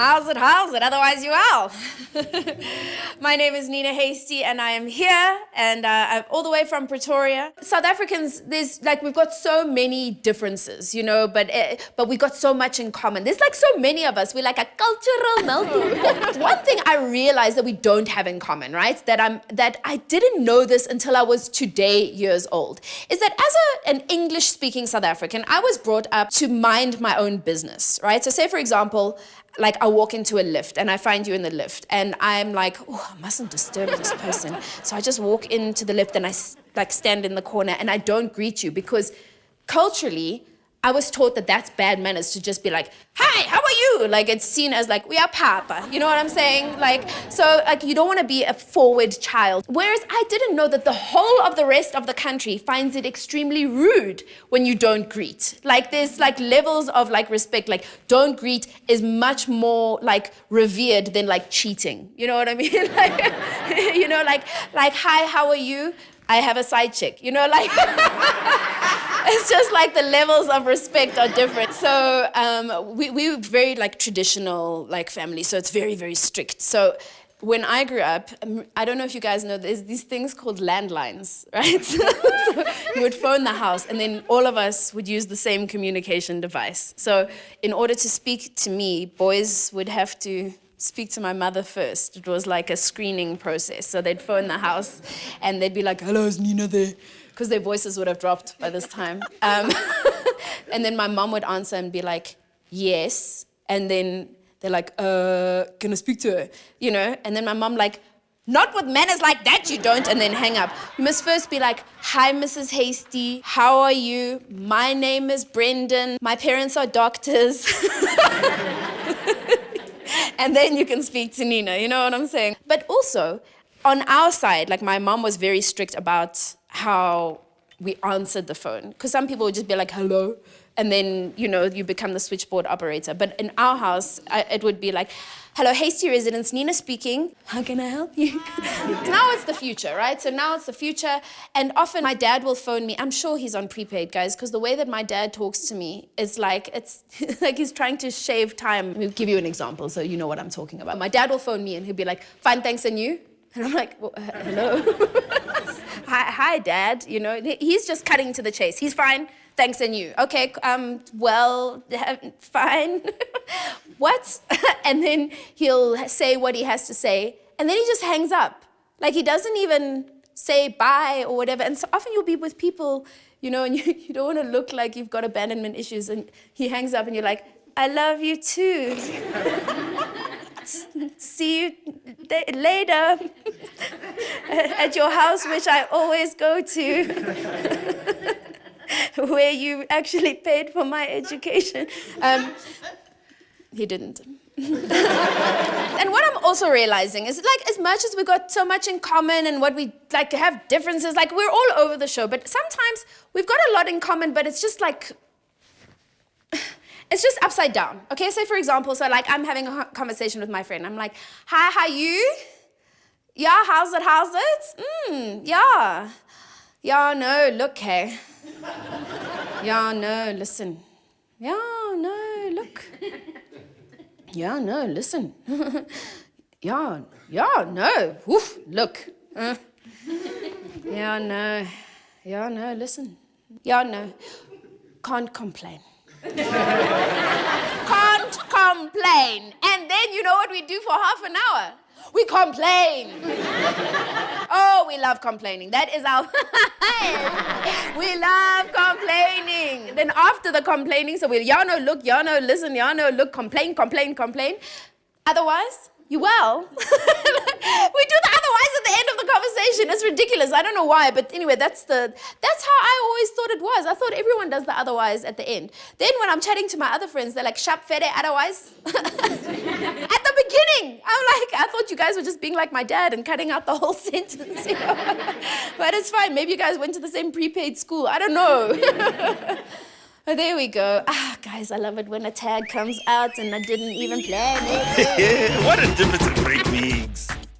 How's it? Otherwise you will. My name is Nina Hastie and I am here and I'm all the way from Pretoria. South Africans, we've got so many differences, but we got so much in common. There's so many of us. We're like a cultural melting pot. One thing I realized that we don't have in common, right? That I didn't know this until I was today years old, is that as an English-speaking South African, I was brought up to mind my own business, right? So say, for example, I walk into a lift and I find you in the lift and I'm like, oh, I mustn't disturb this person. So I just walk into the lift and I stand in the corner and I don't greet you because culturally, I was taught that that's bad manners to just be like, hi, how are you? It's seen as we are papa. You know what I'm saying? You don't want to be a forward child. Whereas I didn't know that the whole of the rest of the country finds it extremely rude when you don't greet. There's levels of respect. Don't greet is much more revered than cheating. You know what I mean? Hi, how are you? I have a side chick. It's just the levels of respect are different. So we're very traditional family, so it's very, very strict. So when I grew up, I don't know if you guys know, there's these things called landlines, right? So you would phone the house and then all of us would use the same communication device. So in order to speak to me, boys would have to speak to my mother first. It was a screening process. So they'd phone the house and they'd be like, hello, is Nina there? Because their voices would have dropped by this time. And then my mom would answer and be like, yes. And then they're like, can I speak to her? And then my mom not with manners like that, you don't, and then hang up. You must first be like, hi, Mrs. Hastie, how are you? My name is Brendan. My parents are doctors. And then you can speak to Nina, you know what I'm saying? But also, on our side, my mom was very strict about how we answered the phone. Because some people would just be like, hello, and then, you become the switchboard operator. But in our house, it would be like, hello, Hastie residence, Nina speaking. How can I help you? Now it's the future, right? So now it's the future. And often my dad will phone me. I'm sure he's on prepaid, guys, because the way that my dad talks to me is it's he's trying to shave time. Let me give you an example so you know what I'm talking about. My dad will phone me and he'll be like, fine, thanks, and you? And I'm like, well, hello? Hi, Dad. He's just cutting to the chase. He's fine, thanks, and you? Okay, fine. What? And then he'll say what he has to say, and then he just hangs up. He doesn't even say bye or whatever. And so often you'll be with people, and you don't want to look like you've got abandonment issues, and he hangs up and you're like, I love you too. See you later at your house, which I always go to, where you actually paid for my education. He didn't. And what I'm also realizing is as much as we've got so much in common and what we have differences, we're all over the show, but sometimes we've got a lot in common, but it's just it's just upside down. Okay, say for example, I'm having a conversation with my friend. I'm like, hi, how you? Yeah, how's it? Yeah. Yeah, no, look, hey. Yeah, no, listen. Yeah, no, look. Yeah, no, listen. Yeah, no, woof, look. Yeah, no, listen. Yeah, no, can't complain. Can't complain. And then you know what we do for half an hour? We complain. Oh, we love complaining. That is our... We love complaining. Then after the complaining, so we'll, yeah, no, look, yeah, no, listen, yeah, no, look, complain. Otherwise, you will. We do the otherwise at the end of the conversation. It's ridiculous. I don't know why, but anyway, that's how I always thought it was. I thought everyone does the otherwise at the end. Then when I'm chatting to my other friends, they're like, "Shap fede otherwise." At the beginning, I'm like, I thought you guys were just being like my dad and cutting out the whole sentence. But it's fine. Maybe you guys went to the same prepaid school. I don't know. But there we go. Guys, I love it when a tag comes out and I didn't even plan it. What a difference a great week.